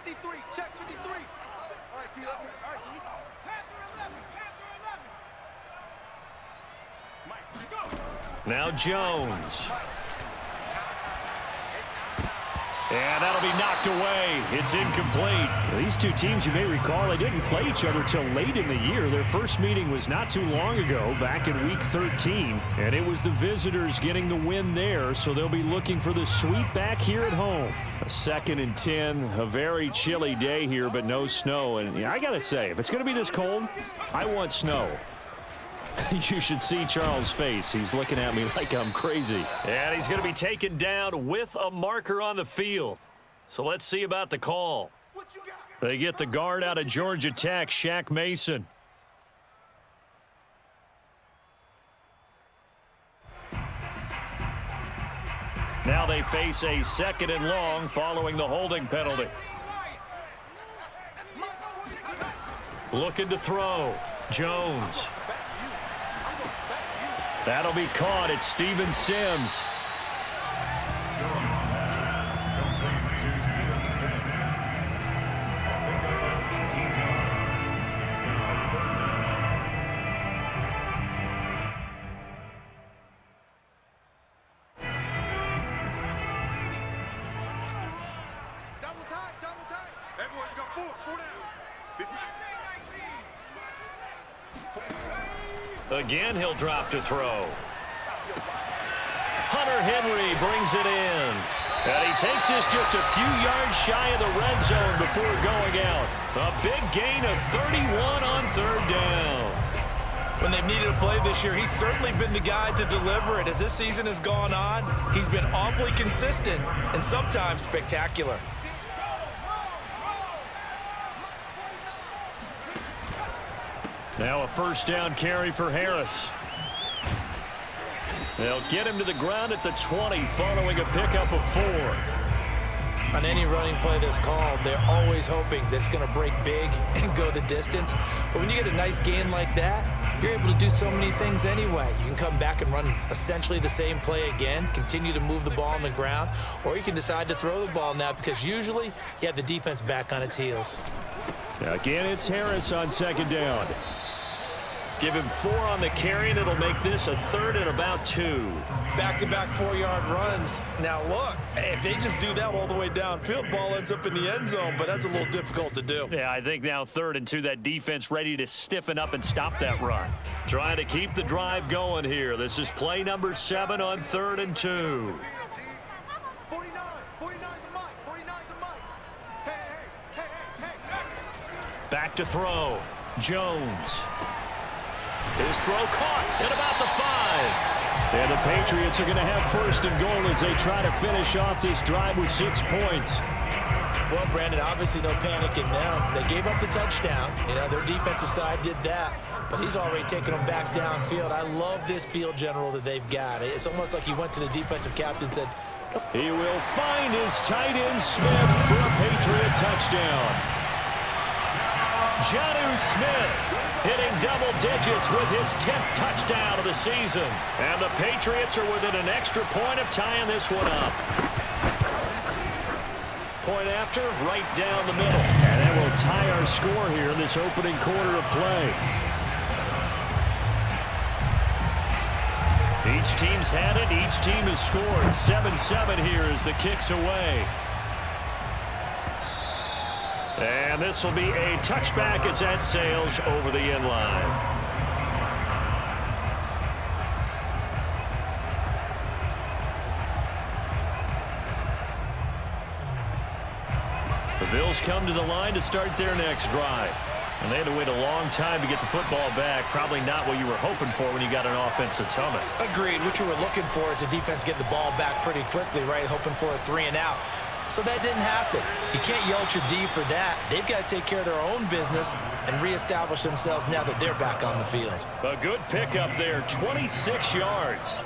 53. Check 53. All right, T. All right, T. Now Jones. And that'll be knocked away. It's incomplete. These two teams, you may recall, they didn't play each other till late in the year. Their first meeting was not too long ago, back in Week 13. And it was the visitors getting the win there, so they'll be looking for the sweep back here at home. A 2nd and 10, a very chilly day here, but no snow. And yeah, I got to say, if it's going to be this cold, I want snow. You should see Charles' face. He's looking at me like I'm crazy. And he's going to be taken down with a marker on the field. So let's see about the call. They get the guard out of Georgia Tech, Shaq Mason. Now they face a 2nd and long following the holding penalty. Looking to throw. Jones. That'll be caught. It's Steven Sims. Double tight. Everyone, you got four down. Again, he'll drop to throw. Hunter Henry brings it in. And he takes this just a few yards shy of the red zone before going out. A big gain of 31 on 3rd down. When they've needed a play this year, he's certainly been the guy to deliver it. As this season has gone on, he's been awfully consistent and sometimes spectacular. Now a 1st down carry for Harris. They'll get him to the ground at the 20 following a pickup of 4. On any running play that's called, they're always hoping that it's going to break big and go the distance. But when you get a nice gain like that, you're able to do so many things anyway. You can come back and run essentially the same play again, continue to move the ball on the ground, or you can decide to throw the ball now because usually you have the defense back on its heels. Again, it's Harris on 2nd down. Give him 4 on the carry, and it'll make this a 3rd and about 2. Back-to-back 4-yard runs. Now, look, if they just do that all the way downfield, ball ends up in the end zone, but that's a little difficult to do. Yeah, I think now 3rd and 2, that defense ready to stiffen up and stop that run. Trying to keep the drive going here. This is play number 7 on 3rd and 2. 49 to Mike. 49 to Mike. Hey. Back to throw. Jones. His throw caught at about the 5. And the Patriots are going to have 1st and goal as they try to finish off this drive with 6 points. Well, Brandon, obviously no panic in them. They gave up the touchdown. You know, their defensive side did that. But he's already taken them back downfield. I love this field general that they've got. It's almost like he went to the defensive captain and said, he will find his tight end Smith for a Patriot touchdown. Jonnu Smith hitting double digits with his 10th touchdown of the season. And the Patriots are within an extra point of tying this one up. Point after, right down the middle. And that will tie our score here in this opening quarter of play. Each team's had it. Each team has scored. 7-7 here as the kick's away. And this will be a touchback as that sails over the end line. The Bills come to the line to start their next drive. And they had to wait a long time to get the football back. Probably not what you were hoping for when you got an offense that's humming. Agreed. What you were looking for is the defense getting the ball back pretty quickly, right? Hoping for a 3 and out. So that didn't happen. You can't yell at your D for that. They've got to take care of their own business and reestablish themselves now that they're back on the field. A good pickup there, 26 yards.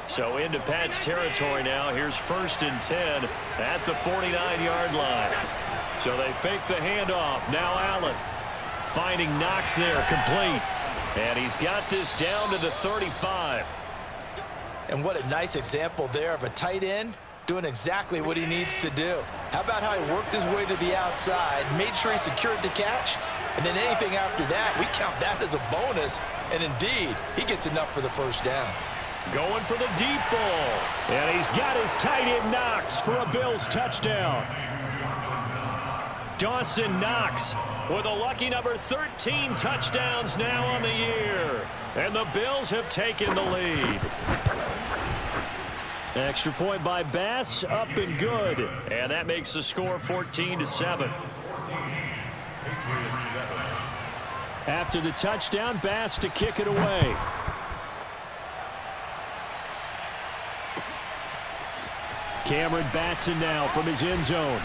So into Pat's territory now. Here's 1st and 10 at the 49-yard line. So they fake the handoff. Now Allen finding Knox there, complete. And he's got this down to the 35. And what a nice example there of a tight end doing exactly what he needs to do. How about how he worked his way to the outside, made sure he secured the catch, and then anything after that, we count that as a bonus. And indeed, he gets enough for the first down. Going for the deep ball. And he's got his tight end Knox for a Bills touchdown. Dawson Knox with a lucky number 13 touchdowns now on the year. And the Bills have taken the lead. Extra point by Bass, up and good. And that makes the score 14-7. After the touchdown, Bass to kick it away. Cameron Batson now from his end zone.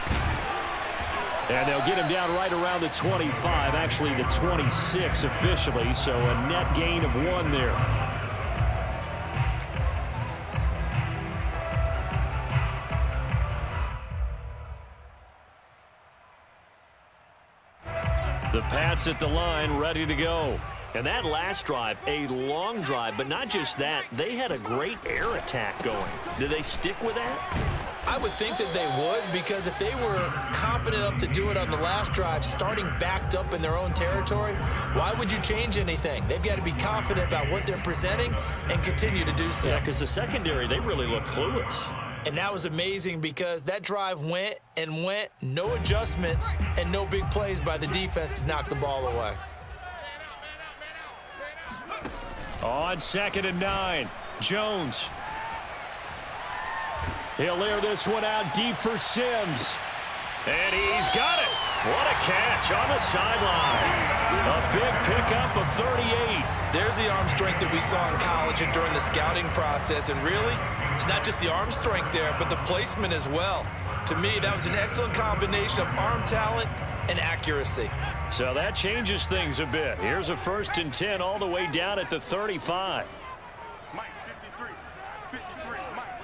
And they'll get him down right around the 25, actually the 26 officially, so a net gain of 1 there. The Pats at the line, ready to go. And that last drive, a long drive, but not just that, they had a great air attack going. Did they stick with that? I would think that they would, because if they were confident enough to do it on the last drive, starting backed up in their own territory, why would you change anything? They've got to be confident about what they're presenting and continue to do so. Yeah, because the secondary, they really looked clueless. And that was amazing because that drive went and went, no adjustments and no big plays by the defense to knock the ball away. On 2nd and 9, Jones. He'll air this one out deep for Sims. And he's got it. What a catch on the sideline. A big pickup of 38. There's the arm strength that we saw in college and during the scouting process. And really, it's not just the arm strength there, but the placement as well. To me, that was an excellent combination of arm talent and accuracy. So that changes things a bit. Here's a 1st and 10 all the way down at the 35. Mike, 53, Mike.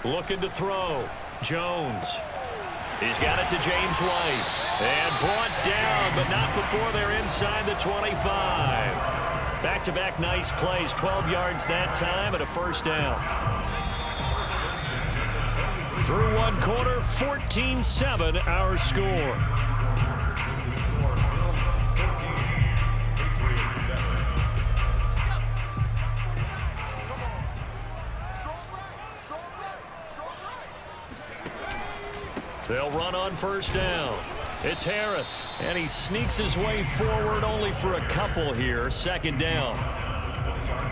Looking to throw. Jones. He's got it to James White. And brought down, but not before they're inside the 25. Back-to-back nice plays. 12 yards that time and a 1st down. Through one quarter, 14-7 our score. They'll run on 1st down. It's Harris, and he sneaks his way forward only for a couple here. 2nd down.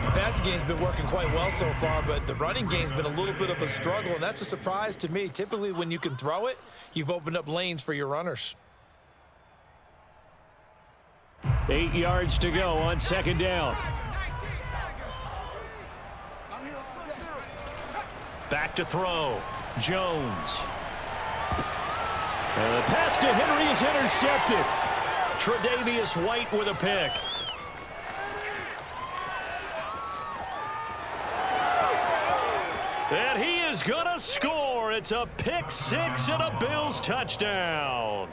The passing game's been working quite well so far, but the running game's been a little bit of a struggle, and that's a surprise to me. Typically, when you can throw it, you've opened up lanes for your runners. 8 yards to go on 2nd down. Back to throw. Jones. And the pass to Henry is intercepted. Tre'Davious White with a pick. And he is going to score. It's a pick 6 and a Bills touchdown.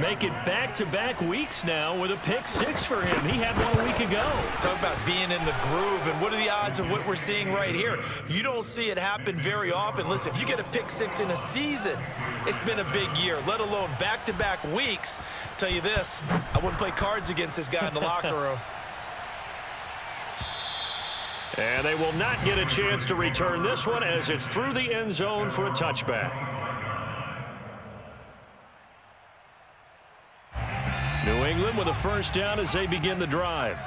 Make it back-to-back weeks now with a pick 6 for him. He had one a week ago. Talk about being in the groove, and what are the odds of what we're seeing right here? You don't see it happen very often. Listen, if you get a pick 6 in a season, it's been a big year, let alone back-to-back weeks. Tell you this, I wouldn't play cards against this guy in the locker room. And they will not get a chance to return this one as it's through the end zone for a touchback. New England with a 1st down as they begin the drive.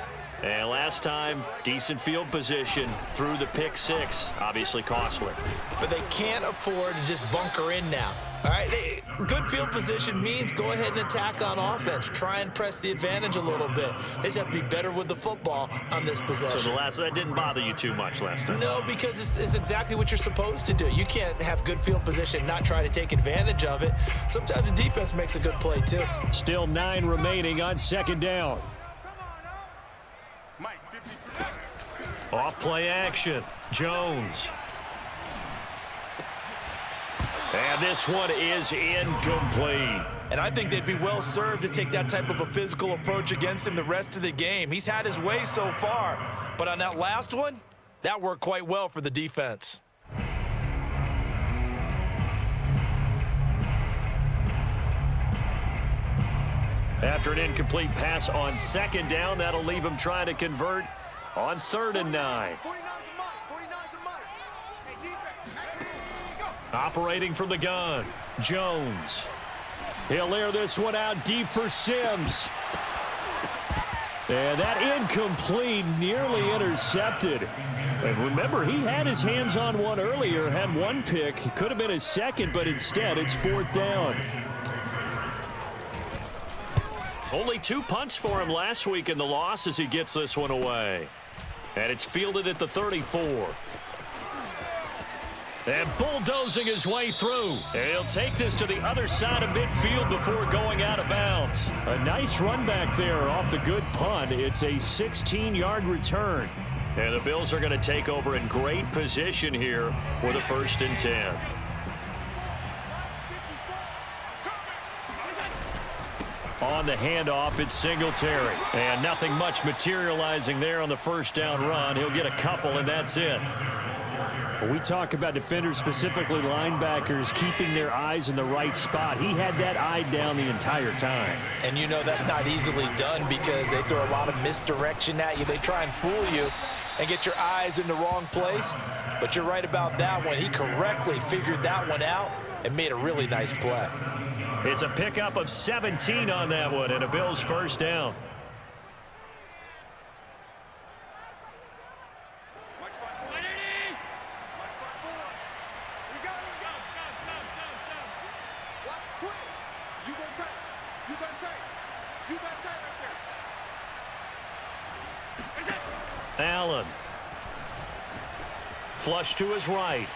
And last time, decent field position through the pick 6. Obviously costly. But they can't afford to just bunker in now. All right, good field position means go ahead and attack on offense. Try and press the advantage a little bit. They just have to be better with the football on this possession. So that didn't bother you too much last time? No, because it's exactly what you're supposed to do. You can't have good field position and not try to take advantage of it. Sometimes the defense makes a good play, too. Still 9 remaining on 2nd down. Mike, 53. Off play action. Jones. And this one is incomplete. And I think they'd be well served to take that type of a physical approach against him the rest of the game. He's had his way so far, But on that last one, that worked quite well for the defense. After an incomplete pass on second down, that'll leave him trying to convert on 3rd and 9. Operating from the gun, Jones. He'll air this one out deep for Sims. And that incomplete, nearly intercepted. And remember, he had his hands on one earlier, had one pick. It could have been his second, but instead it's 4th down. Only 2 punts for him last week in the loss as he gets this one away. And it's fielded at the 34. And bulldozing his way through. And he'll take this to the other side of midfield before going out of bounds. A nice run back there off the good punt. It's a 16-yard return. And the Bills are going to take over in great position here for the 1st and 10. On the handoff, it's Singletary. And nothing much materializing there on the 1st down run. He'll get a couple, and that's it. When we talk about defenders, specifically linebackers, keeping their eyes in the right spot, he had that eye down the entire time. And you know that's not easily done because they throw a lot of misdirection at you. They try and fool you and get your eyes in the wrong place. But you're right about that one. He correctly figured that one out and made a really nice play. It's a pickup of 17 on that one and a Bills 1st down. Allen. Flush to his right.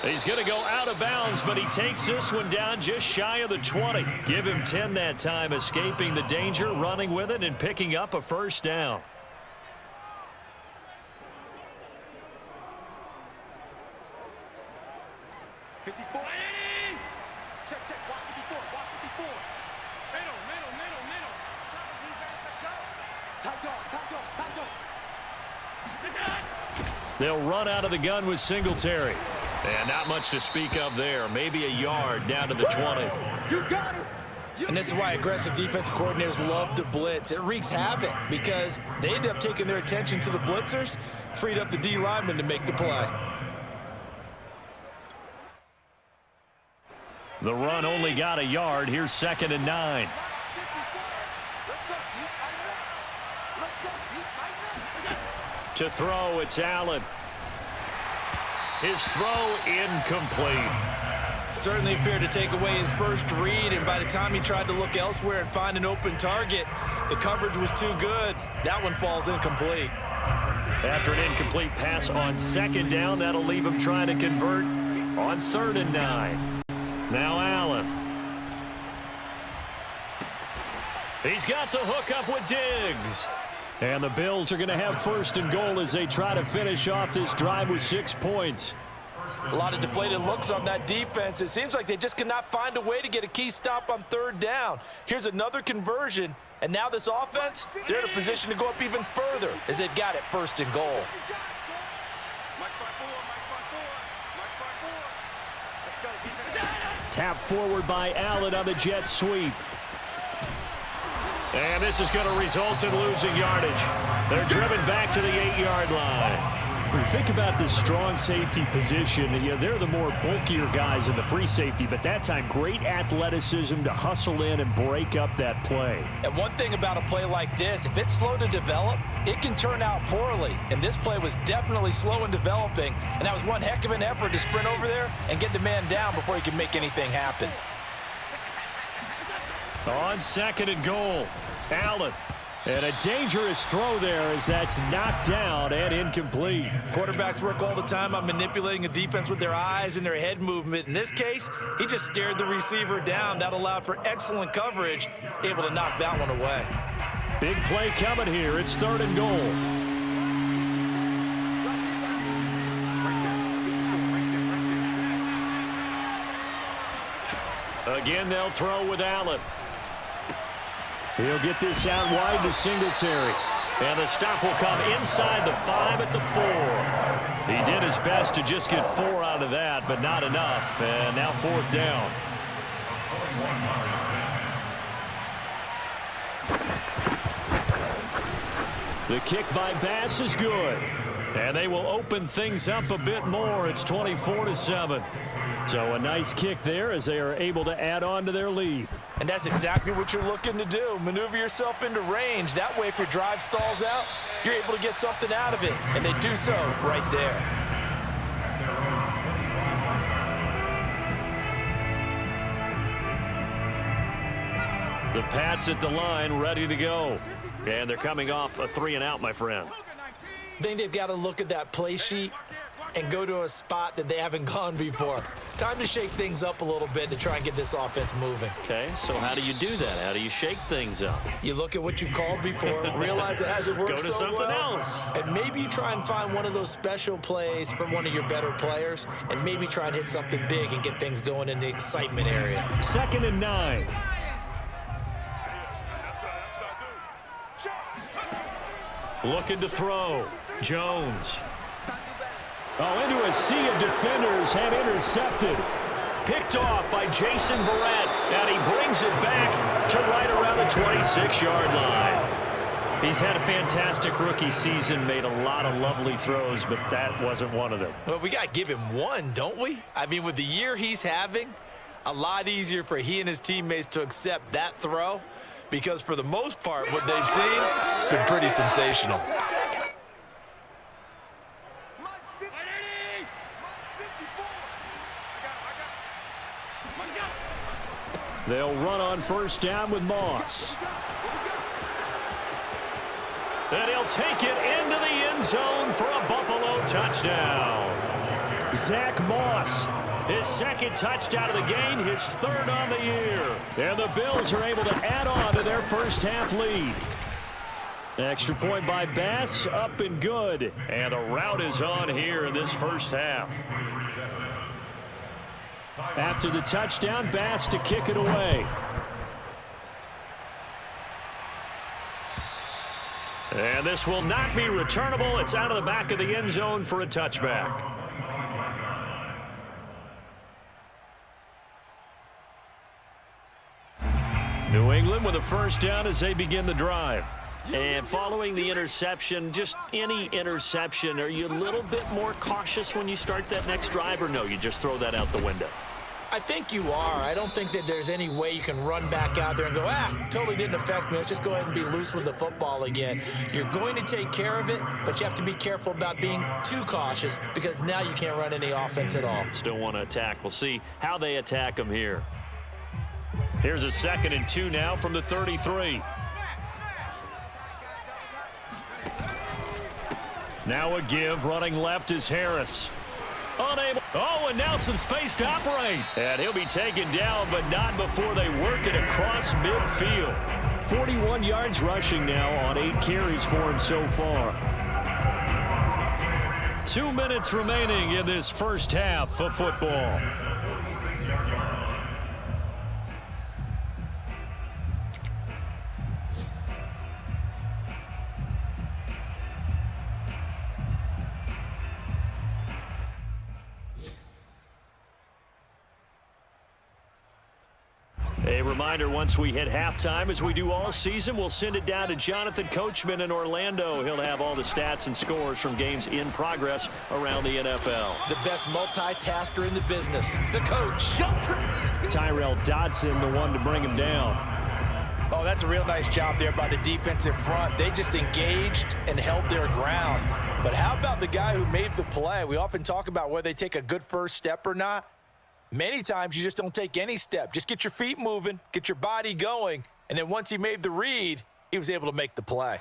He's going to go out of bounds, but he takes this one down just shy of the 20. Give him 10 that time, escaping the danger, running with it, and picking up a 1st down. They'll run out of the gun with Singletary. And not much to speak of there. Maybe a yard down to the 20. You got it. And this is why aggressive defensive coordinators love to blitz. It wreaks havoc because they end up taking their attention to the blitzers, freed up the D lineman to make the play. The run only got a yard. Here's 2nd and 9. To throw, it's Allen. His throw incomplete. Certainly appeared to take away his first read, and by the time he tried to look elsewhere and find an open target, the coverage was too good. That one falls incomplete. After an incomplete pass on 2nd down, that'll leave him trying to convert on 3rd and 9. Now Allen. He's got the hookup with Diggs. And the Bills are going to have 1st and goal as they try to finish off this drive with 6 points. A lot of deflated looks on that defense. It seems like they just cannot find a way to get a key stop on 3rd down. Here's another conversion, and now this offense, they're in a position to go up even further as they've got it 1st and goal. Tap forward by Allen on the jet sweep. And this is going to result in losing yardage. They're driven back to the 8-yard line. When you think about this strong safety position, they're the more bulkier guys in the free safety, but that time, great athleticism to hustle in and break up that play. And one thing about a play like this, if it's slow to develop, it can turn out poorly. And this play was definitely slow in developing, and that was one heck of an effort to sprint over there and get the man down before he could make anything happen. On 2nd and goal, Allen. And a dangerous throw there as that's knocked down and incomplete. Quarterbacks work all the time on manipulating a defense with their eyes and their head movement. In this case, he just stared the receiver down. That allowed for excellent coverage, able to knock that one away. Big play coming here. It's 3rd and goal. Again, they'll throw with Allen. He'll get this out wide to Singletary. And the stop will come inside the 5 at the 4. He did his best to just get 4 out of that, but not enough. And now 4th down. The kick by Bass is good. And they will open things up a bit more. It's 24-7. So a nice kick there as they are able to add on to their lead. And that's exactly what you're looking to do. Maneuver yourself into range. That way, if your drive stalls out, you're able to get something out of it. And they do so right there. The Pats at the line, ready to go. And they're coming off a 3-and-out, my friend. I think they've got to look at that play sheet and go to a spot that they haven't gone before. Time to shake things up a little bit to try and get this offense moving. Okay, so how do you do that? How do you shake things up? You look at what you've called before, realize it hasn't worked so so something well, else. and maybe you try and find one of those special plays from one of your better players, and maybe try and hit something big and get things going in the excitement area. 2nd and 9. Looking to throw. Jones. Oh, into a sea of defenders and intercepted. Picked off by Jason Verrett, and he brings it back to right around the 26-yard line. He's had a fantastic rookie season, made a lot of lovely throws, but that wasn't one of them. Well, we got to give him one, don't we? I mean, with the year he's having, a lot easier for he and his teammates to accept that throw, because for the most part, what they've seen, it's been pretty sensational. They'll run on 1st down with Moss. And he'll take it into the end zone for a Buffalo touchdown. Zach Moss, his 2nd touchdown of the game, his 3rd on the year. And the Bills are able to add on to their first-half lead. Extra point by Bass, up and good. And a rout is on here in this first half. After the touchdown, Bass to kick it away. And this will not be returnable. It's out of the back of the end zone for a touchback. New England with a 1st down as they begin the drive. And following the interception, just any interception, are you a little bit more cautious when you start that next drive, or no, you just throw that out the window? I think you are. I don't think that there's any way you can run back out there and go, totally didn't affect me. Let's just go ahead and be loose with the football again. You're going to take care of it, but you have to be careful about being too cautious, because now you can't run any offense at all. Still want to attack. We'll see how they attack them here. Here's a 2nd and 2 now from the 33. Now a give, running left is Harris. Unable. Oh, and now some space to operate. And he'll be taken down, but not before they work it across midfield. 41 yards rushing now on 8 carries for him so far. 2 minutes remaining in this first half of football. A reminder, once we hit halftime, as we do all season, we'll send it down to Jonathan Coachman in Orlando. He'll have all the stats and scores from games in progress around the NFL. The best multitasker in the business, the coach. Tyrell Dodson, the one to bring him down. Oh, that's a real nice job there by the defensive front. They just engaged and held their ground. But how about the guy who made the play? We often talk about whether they take a good first step or not. Many times you just don't take any step. Just get your feet moving, get your body going, and then once he made the read, he was able to make the play.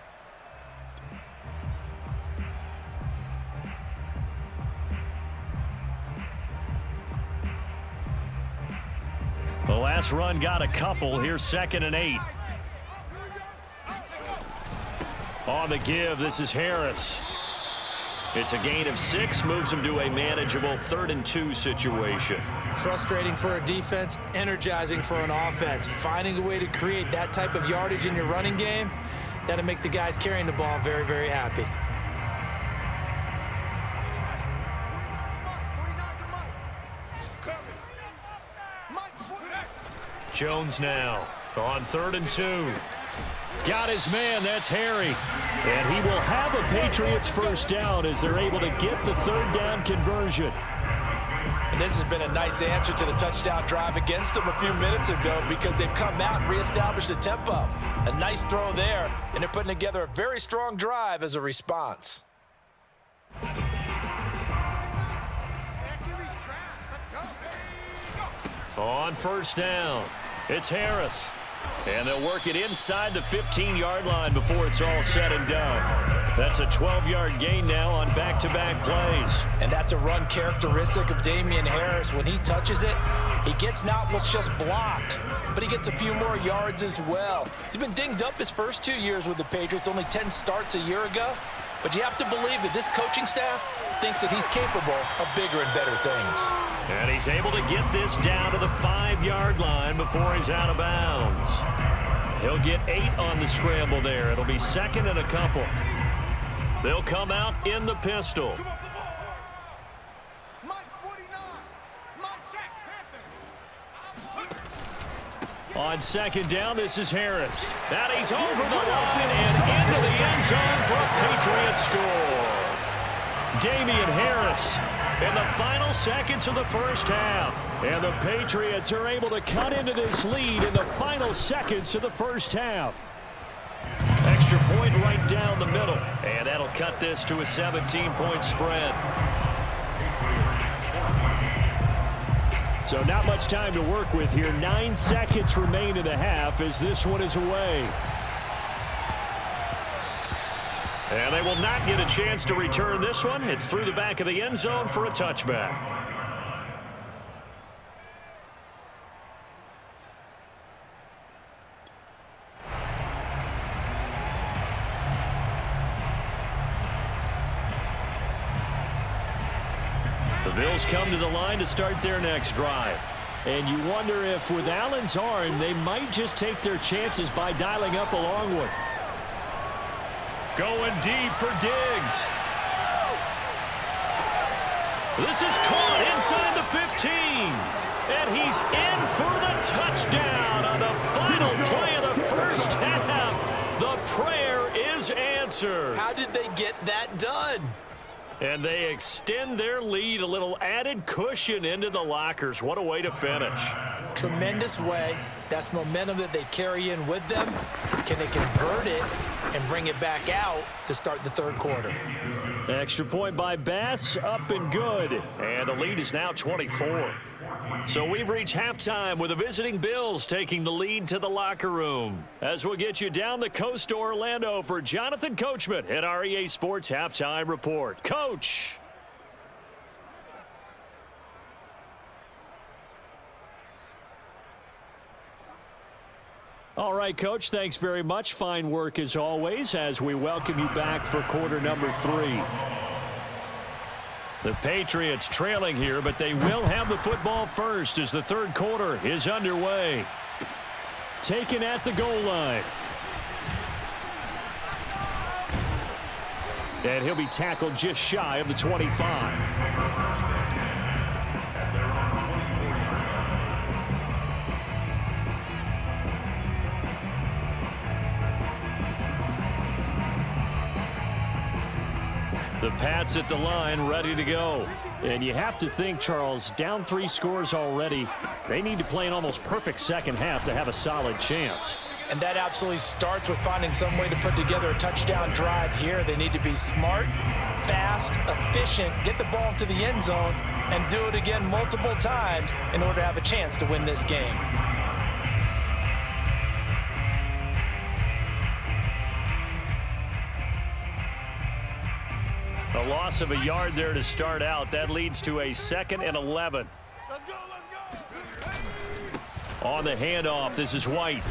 The last run got a couple. Here's 2nd and 8. On the give, this is Harris. It's a gain of 6, moves them to a manageable 3rd and 2 situation. Frustrating for a defense, energizing for an offense. Finding a way to create that type of yardage in your running game, that'll make the guys carrying the ball very, very happy. Jones now on 3rd and 2. Got his man, that's Harry. And he will have a Patriots first down as they're able to get the 3rd down conversion. And this has been a nice answer to the touchdown drive against them a few minutes ago because they've come out and reestablished the tempo. A nice throw there, and they're putting together a very strong drive as a response. On 1st down, it's Harris. And they'll work it inside the 15-yard line before it's all said and done. That's a 12-yard gain now on back-to-back plays. And that's a run characteristic of Damian Harris. When he touches it, he gets not what's just blocked, but he gets a few more yards as well. He's been dinged up his first 2 years with the Patriots, only 10 starts a year ago. But you have to believe that this coaching staff thinks that he's capable of bigger and better things. And he's able to get this down to the 5-yard line before he's out of bounds. He'll get 8 on the scramble there. It'll be 2nd and a couple. They'll come out in the pistol. On 2nd down, this is Harris. And he's over the line and into the end zone for a Patriots score. Damian Harris in the final seconds of the first half. And the Patriots are able to cut into this lead in the final seconds of the first half. Extra point right down the middle. And that'll cut this to a 17-point spread. So not much time to work with here. 9 seconds remain in the half as this one is away. And they will not get a chance to return this one. It's through the back of the end zone for a touchback. The Bills come to the line to start their next drive. And you wonder if with Allen's arm, they might just take their chances by dialing up a long one. Going deep for Diggs. This is caught inside the 15. And he's in for the touchdown on the final play of the first half. The prayer is answered. How did they get that done? And they extend their lead, a little added cushion into the lockers. What a way to finish. Tremendous way. That's momentum that they carry in with them. Can they convert it and bring it back out to start the third quarter? Extra point by Bass, up and good. And the lead is now 24. So we've reached halftime with the visiting Bills taking the lead to the locker room. As we'll get you down the coast to Orlando for Jonathan Coachman at our EA Sports Halftime Report. Coach. All right, Coach, thanks very much. Fine work as always as we welcome you back for quarter number 3. The Patriots trailing here, but they will have the football first as the third quarter is underway. Taken at the goal line. And he'll be tackled just shy of the 25. The Pats at the line, ready to go. And you have to think, Charles, down 3 scores already. They need to play an almost perfect second half to have a solid chance. And that absolutely starts with finding some way to put together a touchdown drive here. They need to be smart, fast, efficient, get the ball to the end zone, and do it again multiple times in order to have a chance to win this game. A loss of a yard there to start out. That leads to a 2nd and 11. Let's go, let's go. On the handoff, this is White.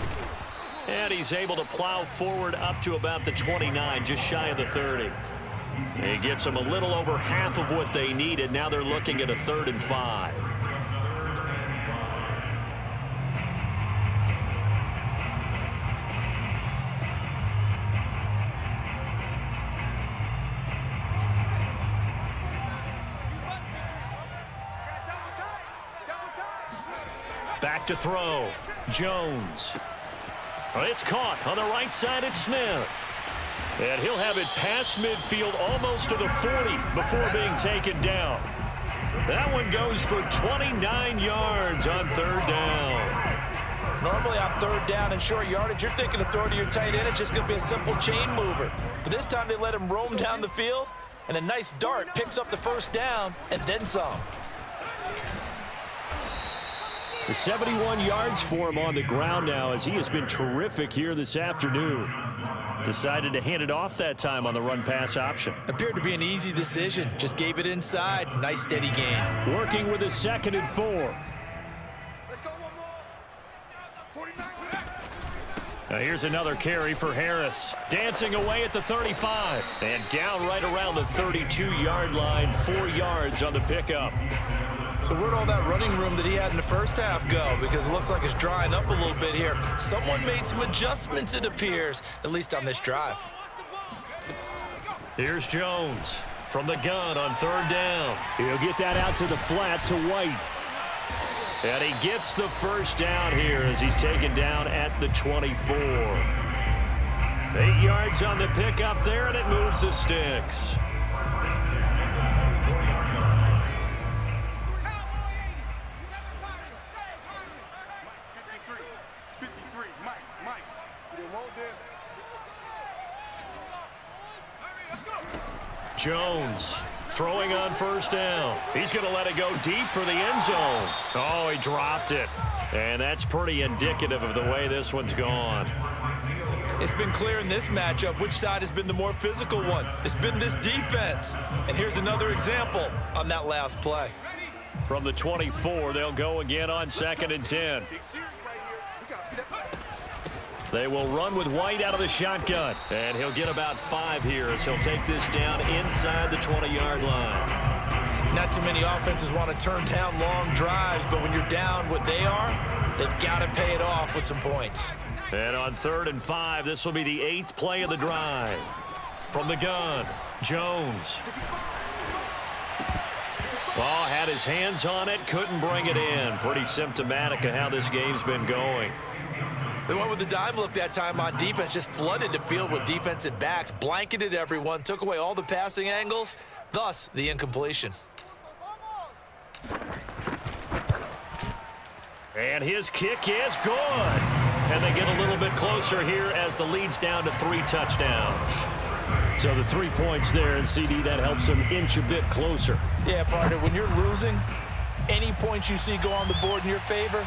And he's able to plow forward up to about the 29, just shy of the 30. It gets them a little over half of what they needed. Now they're looking at a 3rd and 5. Back to throw. Jones. It's caught on the right side. It's Smith. And he'll have it past midfield almost to the 40 before being taken down. That one goes for 29 yards on 3rd down. Normally on 3rd down and short yardage, you're thinking of throwing to your tight end. It's just going to be a simple chain mover. But this time they let him roam down the field, and a nice dart picks up the 1st down and then some. The 71 yards for him on the ground now as he has been terrific here this afternoon. Decided to hand it off that time on the run-pass option. Appeared to be an easy decision. Just gave it inside. Nice steady gain. Working with a 2nd and 4. Let's go one more. 49. Now here's another carry for Harris. Dancing away at the 35. And down right around the 32-yard line. 4 yards on the pickup. So where'd all that running room that he had in the 1st half go? Because it looks like it's drying up a little bit here. Someone made some adjustments, it appears, at least on this drive. Here's Jones from the gun on 3rd down. He'll get that out to the flat to White. And he gets the 1st down here as he's taken down at the 24. 8 yards on the pickup there, and it moves the sticks. Jones throwing on 1st down. He's going to let it go deep for the end zone. Oh, he dropped it. And that's pretty indicative of the way this one's gone. It's been clear in this matchup which side has been the more physical one. It's been this defense. And here's another example on that last play. From the 24, they'll go again on 2nd and 10. They will run with White out of the shotgun. And he'll get about 5 here as he'll take this down inside the 20-yard line. Not too many offenses want to turn down long drives, but when you're down what they are, they've got to pay it off with some points. And on 3rd and 5, this will be the 8th play of the drive. From the gun, Jones. Oh, had his hands on it, couldn't bring it in. Pretty symptomatic of how this game's been going. They went with the dive look that time on defense, just flooded the field with defensive backs, blanketed everyone, took away all the passing angles, thus the incompletion. And his kick is good. And they get a little bit closer here as the lead's down to 3 touchdowns. So the 3 points there, and CD, that helps them inch a bit closer. Yeah, partner, when you're losing, any points you see go on the board in your favor,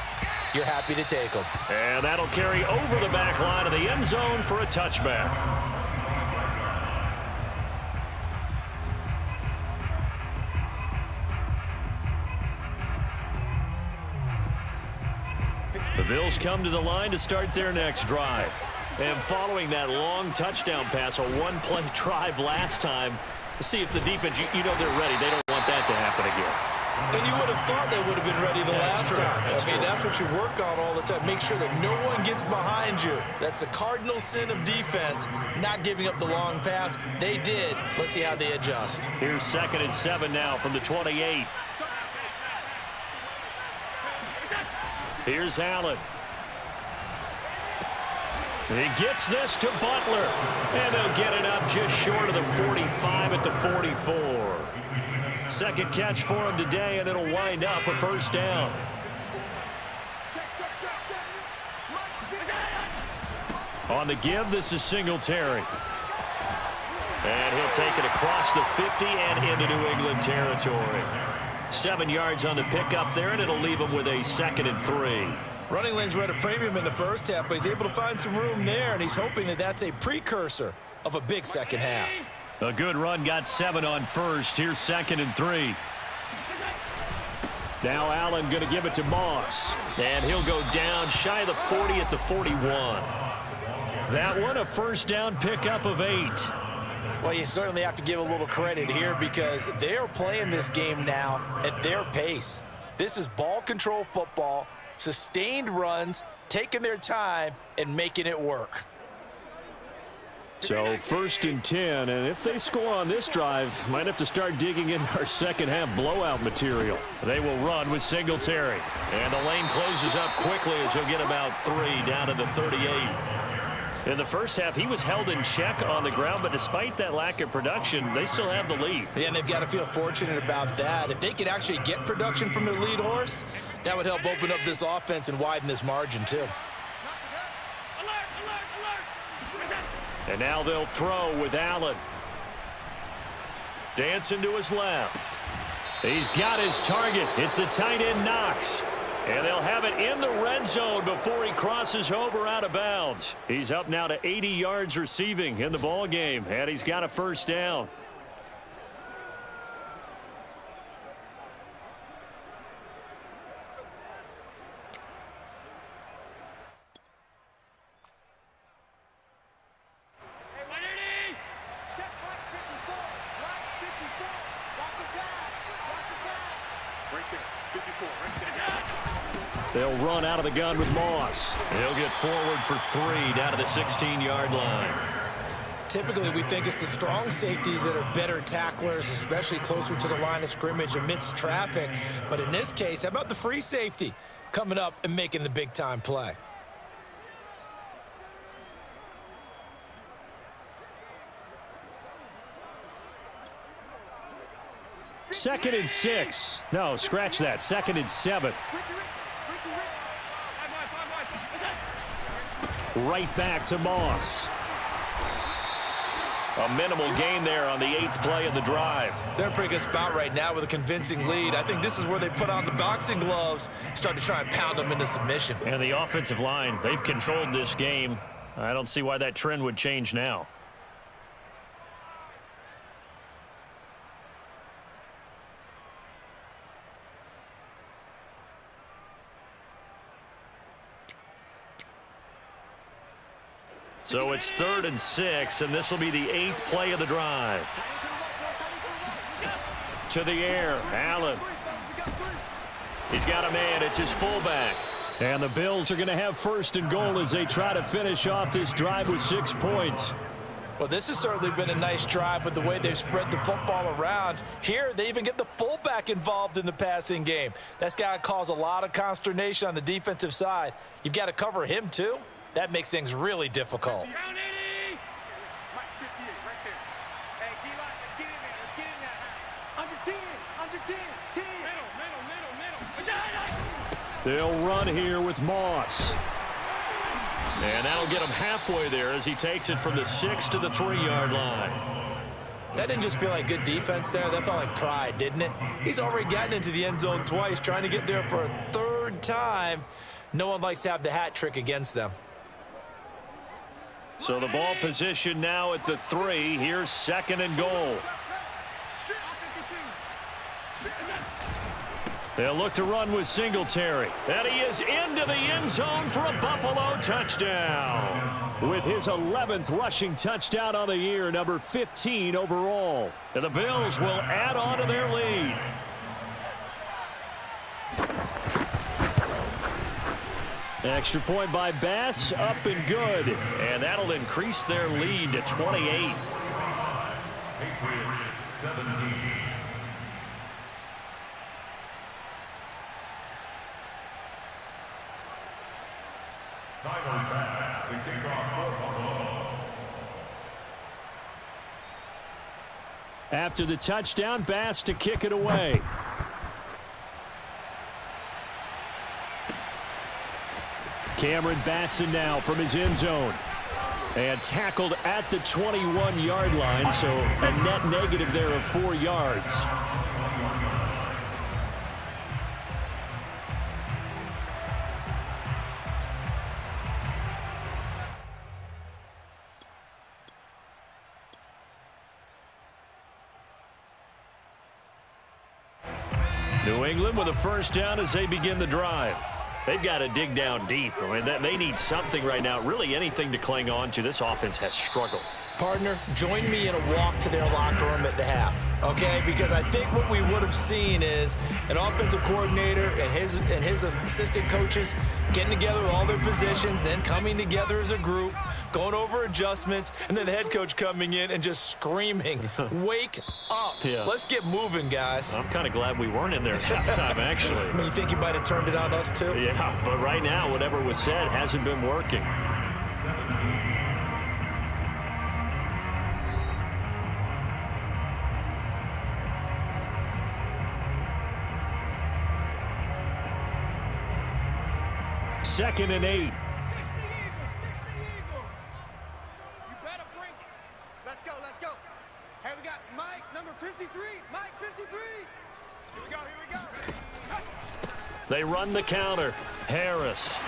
you're happy to take them. And that'll carry over the back line of the end zone for a touchback. The Bills come to the line to start their next drive. And following that long touchdown pass, a one-play drive last time, to see if the defense, you know they're ready. They don't want that to happen again. And you would have thought they would have been ready the last time. That's what you work on all the time. Make sure that no one gets behind you. That's the cardinal sin of defense, not giving up the long pass. They did. Let's see how they adjust. Here's 2nd and 7 now from the 28. Here's Allen. He gets this to Butler. And they'll get it up just short of the 45 at the 44. Second catch for him today, and it'll wind up a 1st down. On the give, this is Singletary. And he'll take it across the 50 and into New England territory. 7 yards on the pickup there, and it'll leave him with a 2nd and 3. Running lanes were at a premium in the 1st half, but he's able to find some room there, and he's hoping that that's a precursor of a big 2nd half. A good run, got 7 on 1st. Here's 2nd and 3. Now Allen going to give it to Moss. And he'll go down shy of the 40 at the 41. That one a 1st down pickup of 8. Well, you certainly have to give a little credit here because they are playing this game now at their pace. This is ball control football, sustained runs, taking their time and making it work. So 1st and 10, and if they score on this drive, might have to start digging in our second half blowout material. They will run with Singletary. And the lane closes up quickly as he'll get about 3 down to the 38. In the first half, he was held in check on the ground, but despite that lack of production, they still have the lead. Yeah, and they've got to feel fortunate about that. If they could actually get production from their lead horse, that would help open up this offense and widen this margin too. And now they'll throw with Allen. Dancing to his left. He's got his target. It's the tight end Knox. And they'll have it in the red zone before he crosses over out of bounds. He's up now to 80 yards receiving in the ball game, and he's got a first down. They'll run out of the gun with Moss. He'll get forward for 3 down to the 16-yard line. Typically, we think it's the strong safeties that are better tacklers, especially closer to the line of scrimmage amidst traffic. But in this case, how about the free safety coming up and making the big-time play? Second and 6. No, scratch that. 2nd and 7. Right back to Moss. A minimal gain there on the 8th play of the drive. They're in a pretty good spot right now with a convincing lead. I think this is where they put on the boxing gloves, start to try and pound them into submission. And the offensive line, they've controlled this game. I don't see why that trend would change now. So it's 3rd and 6, and this will be the 8th play of the drive. To the air, Allen. He's got a man. It's his fullback. And the Bills are going to have 1st and goal as they try to finish off this drive with 6 points. Well, this has certainly been a nice drive with the way they've spread the football around. Here, they even get the fullback involved in the passing game. That's got to cause a lot of consternation on the defensive side. You've got to cover him, too. That makes things really difficult. They'll run here with Moss. And that'll get him halfway there as he takes it from the 6 to the 3-yard line. That didn't just feel like good defense there. That felt like pride, didn't it? He's already gotten into the end zone twice, trying to get there for a 3rd time. No one likes to have the hat trick against them. So the ball position now at the 3. Here's 2nd and goal. They'll look to run with Singletary. And he is into the end zone for a Buffalo touchdown. With his 11th rushing touchdown on the year, number 15 overall. And the Bills will add on to their lead. Extra point by Bass, up and good. And that'll increase their lead to 28. Patriots 17. Tyler Bass to kick off for Buffalo. After the touchdown, Bass to kick it away. Cameron Batson now from his end zone. And tackled at the 21-yard line, so a net negative there of 4 yards. New England with a first down as they begin the drive. They've got to dig down deep. I mean, they need something right now, really anything to cling on to. This offense has struggled. Partner, join me in a walk to their locker room at the half, okay? Because I think what we would have seen is an offensive coordinator and his assistant coaches getting together with all their positions, then coming together as a group, going over adjustments, and then the head coach coming in and just screaming, wake up. Yeah. Let's get moving, guys. I'm kind of glad we weren't in there at halftime, actually. I mean, you think you might have turned it on us, too? Yeah, but right now, whatever was said hasn't been working. 17. Second and 8. 60 Eagle, 60 Eagle. You better bring it. Let's go, let's go. Hey, we got Mike, number 53. Mike, 53. Here we go, here we go. They run the counter. Harris.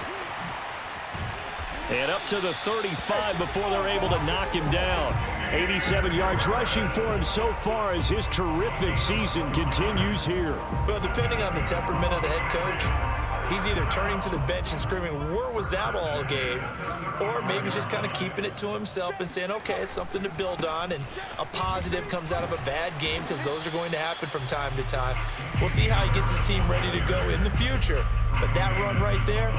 And up to the 35 before they're able to knock him down. 87 yards rushing for him so far as his terrific season continues here. Well, depending on the temperament of the head coach, he's either turning to the bench and screaming, where was that all game? Or maybe he's just kind of keeping it to himself and saying, okay, it's something to build on, and a positive comes out of a bad game because those are going to happen from time to time. We'll see how he gets his team ready to go in the future. But that run right there,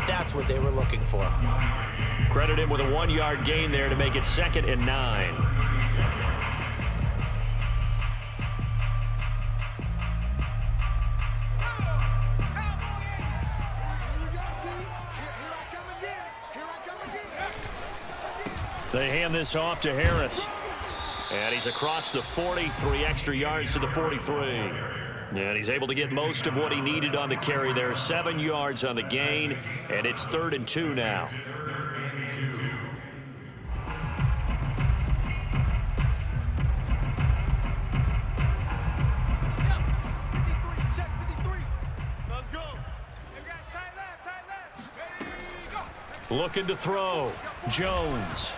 that's what they were looking for. Credit him with a 1-yard gain there to make it 2nd and 9. They hand this off to Harris. And he's across the 40, 3 extra yards to the 43. And he's able to get most of what he needed on the carry there. 7 yards on the gain, and it's 3rd and 2 now. Looking to throw. Jones.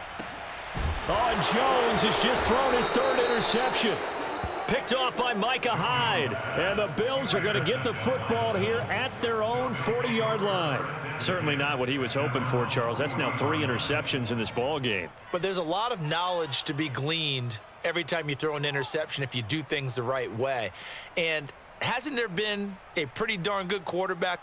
Oh, and Jones has just thrown his 3rd interception. Picked off by Micah Hyde. And the Bills are going to get the football here at their own 40-yard line. Certainly not what he was hoping for, Charles. That's now 3 interceptions in this ball game. But there's a lot of knowledge to be gleaned every time you throw an interception if you do things the right way. And hasn't there been a pretty darn good quarterback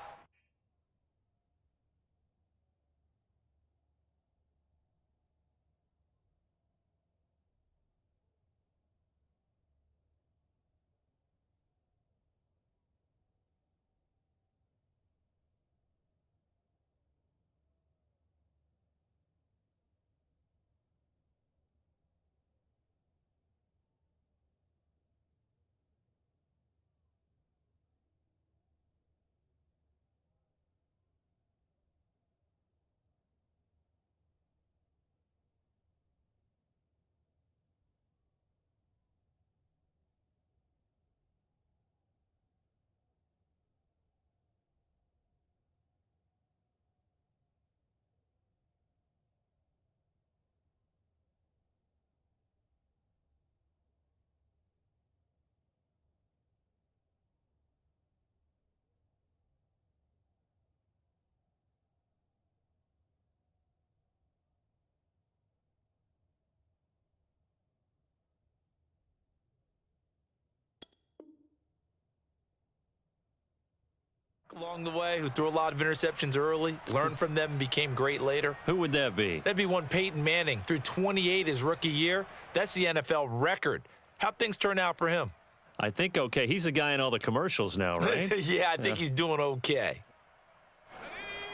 along the way who threw a lot of interceptions early, learned from them, and became great later? Who would that be? That'd be one Peyton Manning. Threw 28 his rookie year. That's the NFL record. How'd things turn out for him? I think okay. He's a guy in all the commercials now, right? Yeah, I think he's doing okay.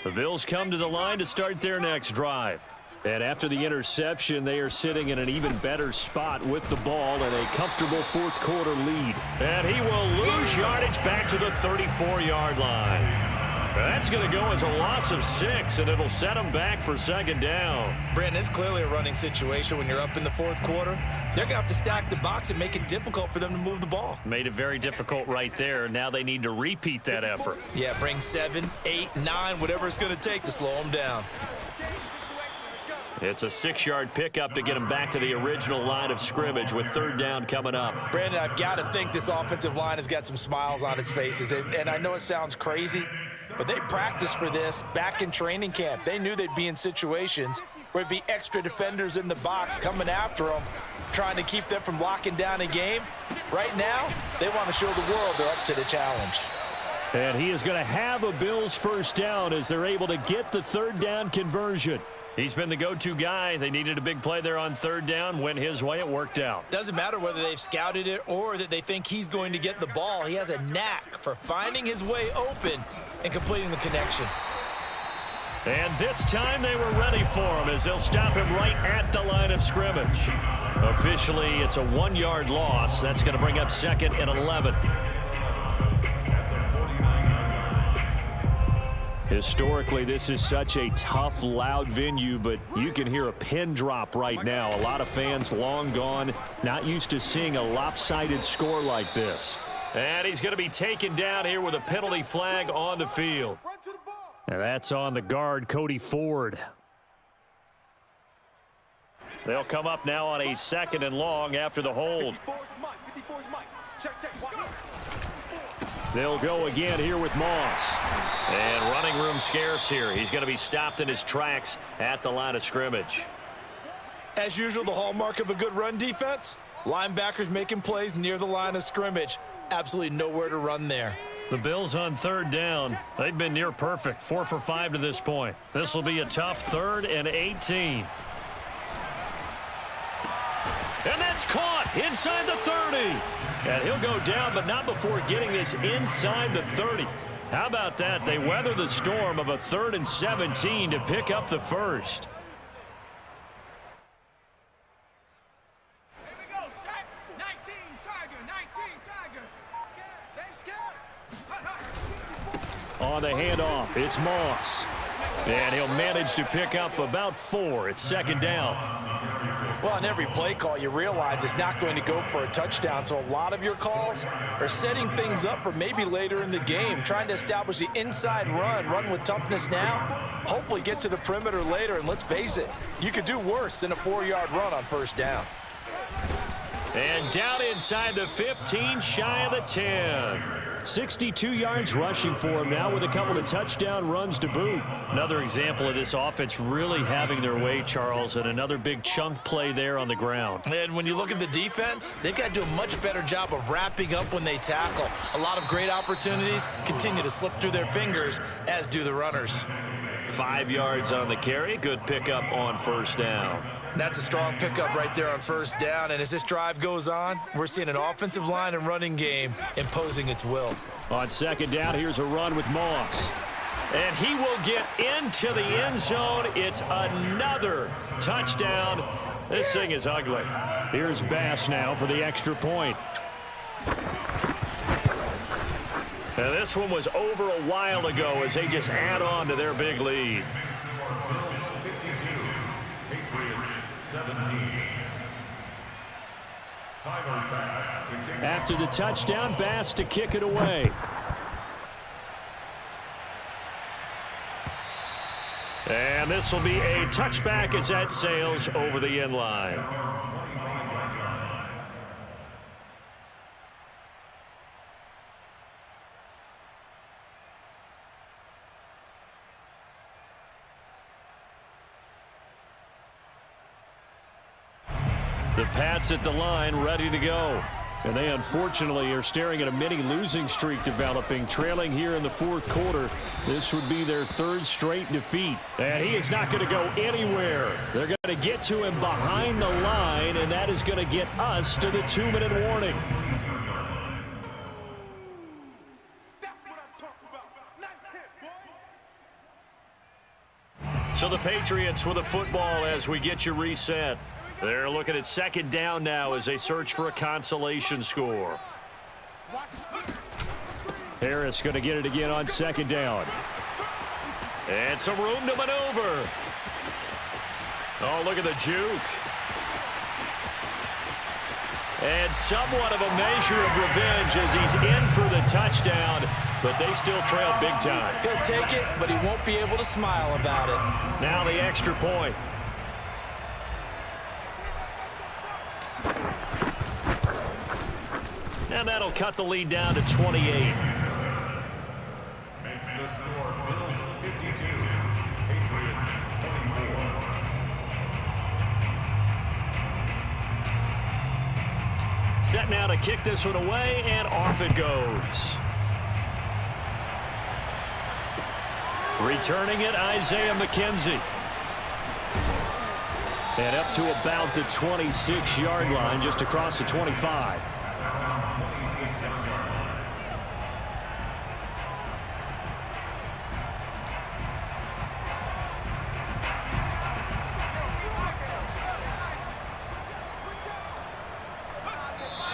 The Bills come to the line to start their next drive. And after the interception, they are sitting in an even better spot with the ball and a comfortable 4th quarter lead. And he will lose yardage back to the 34-yard line. That's going to go as a loss of 6, and it'll set him back for 2nd down. Brandon, it's clearly a running situation when you're up in the 4th quarter. They're going to have to stack the box and make it difficult for them to move the ball. Made it very difficult right there. Now they need to repeat that effort. Yeah, bring 7, 8, 9, whatever it's going to take to slow them down. It's a 6-yard pickup to get him back to the original line of scrimmage with 3rd down coming up. Brandon, I've got to think this offensive line has got some smiles on its faces. And I know it sounds crazy, but they practiced for this back in training camp. They knew they'd be in situations where it'd be extra defenders in the box coming after them, trying to keep them from locking down a game. Right now, they want to show the world they're up to the challenge. And he is going to have a Bills first down as they're able to get the third down conversion. He's been the go-to guy. They needed a big play there on third down. Went his way. It worked out. Doesn't matter whether they've scouted it or that they think he's going to get the ball. He has a knack for finding his way open and completing the connection. And this time they were ready for him as they'll stop him right at the line of scrimmage. Officially, it's a 1-yard loss. That's going to bring up 2nd and 11. Historically, this is such a tough, loud venue, but you can hear a pin drop right now. A lot of fans long gone, not used to seeing a lopsided score like this. And he's going to be taken down here with a penalty flag on the field. And that's on the guard, Cody Ford. They'll come up now on a 2nd and long after the hold. They'll go again here with Moss. And running room scarce here. He's going to be stopped in his tracks at the line of scrimmage. As usual, the hallmark of a good run defense, linebackers making plays near the line of scrimmage. Absolutely nowhere to run there. The Bills on third down. They've been near perfect. 4 for 5 to this point. This will be a tough 3rd and 18. And that's caught inside the 30. And he'll go down, but not before getting this inside the 30. How about that? They weather the storm of a 3rd and 17 to pick up the first. Here we go, set. 19, Tiger, 19, Tiger. On the handoff, it's Moss. And he'll manage to pick up about 4. It's 2nd down. Well, on every play call, you realize it's not going to go for a touchdown, so a lot of your calls are setting things up for maybe later in the game, trying to establish the inside run with toughness now, hopefully get to the perimeter later, and let's face it, you could do worse than a 4-yard run on first down. And down inside the 15, shy of the 10. 62 yards rushing for him now with a couple of touchdown runs to boot. Another example of this offense really having their way, Charles, and another big chunk play there on the ground. And when you look at the defense, they've got to do a much better job of wrapping up when they tackle. A lot of great opportunities continue to slip through their fingers, as do the runners. 5 yards on the carry. Good pickup on first down. That's a strong pickup right there on first down. And as this drive goes on, we're seeing an offensive line and running game imposing its will. On 2nd down, here's a run with Moss. And he will get into the end zone. It's another touchdown. This thing is ugly. Here's Bass now for the extra point. And this one was over a while ago as they just add on to their big lead. Bills 52, Patriots 17. Tyler Bass to kick. After the touchdown, Bass to kick it away. And this will be a touchback as that sails over the end line. The Pats at the line, ready to go. And they unfortunately are staring at a mini losing streak developing, trailing here in the 4th quarter. This would be their 3rd straight defeat. And he is not going to go anywhere. They're going to get to him behind the line, and that is going to get us to the 2-minute warning. That's what I'm talking about. Nice hit, boy. So the Patriots with a football as we get you reset. They're looking at 2nd down now as they search for a consolation score. Harris going to get it again on 2nd down. And some room to maneuver. Oh, look at the juke. And somewhat of a measure of revenge as he's in for the touchdown, but they still trail big time. He'll take it, but he won't be able to smile about it. Now the extra point. And that'll cut the lead down to 28. Makes the score Bills 52, Patriots 24. Set now to kick this one away, and off it goes. Returning it, Isaiah McKenzie. And up to about the 26-yard line, just across the 25.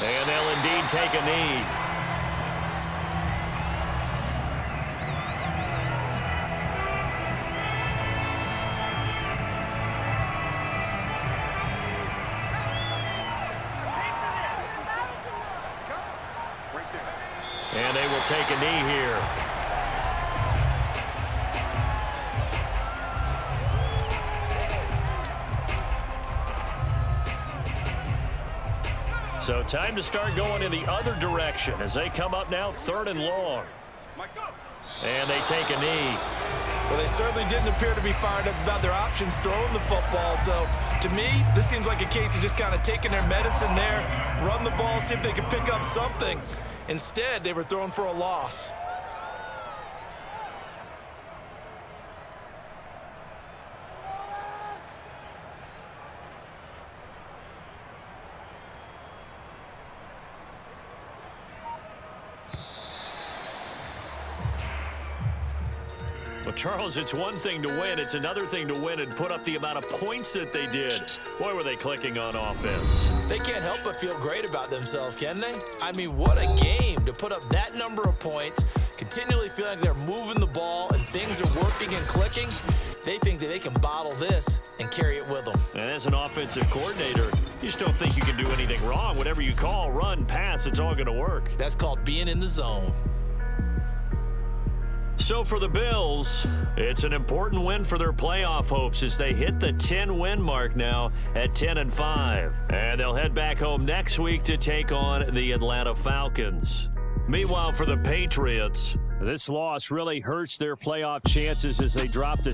And they'll indeed take a knee. And they will take a knee here. So time to start going in the other direction as they come up now 3rd and long. And they take a knee. Well, they certainly didn't appear to be fired up about their options throwing the football. So to me, this seems like a case of just kind of taking their medicine there, run the ball, see if they can pick up something. Instead, they were throwing for a loss. Well, Charles, it's one thing to win. It's another thing to win and put up the amount of points that they did. Boy, were they clicking on offense. They can't help but feel great about themselves, can they? I mean, what a game to put up that number of points, continually feeling like they're moving the ball and things are working and clicking. They think that they can bottle this and carry it with them. And as an offensive coordinator, you just don't think you can do anything wrong. Whatever you call, run, pass, it's all going to work. That's called being in the zone. So for the Bills, it's an important win for their playoff hopes as they hit the 10-win mark now at 10-5. And they'll head back home next week to take on the Atlanta Falcons. Meanwhile, for the Patriots, this loss really hurts their playoff chances as they drop to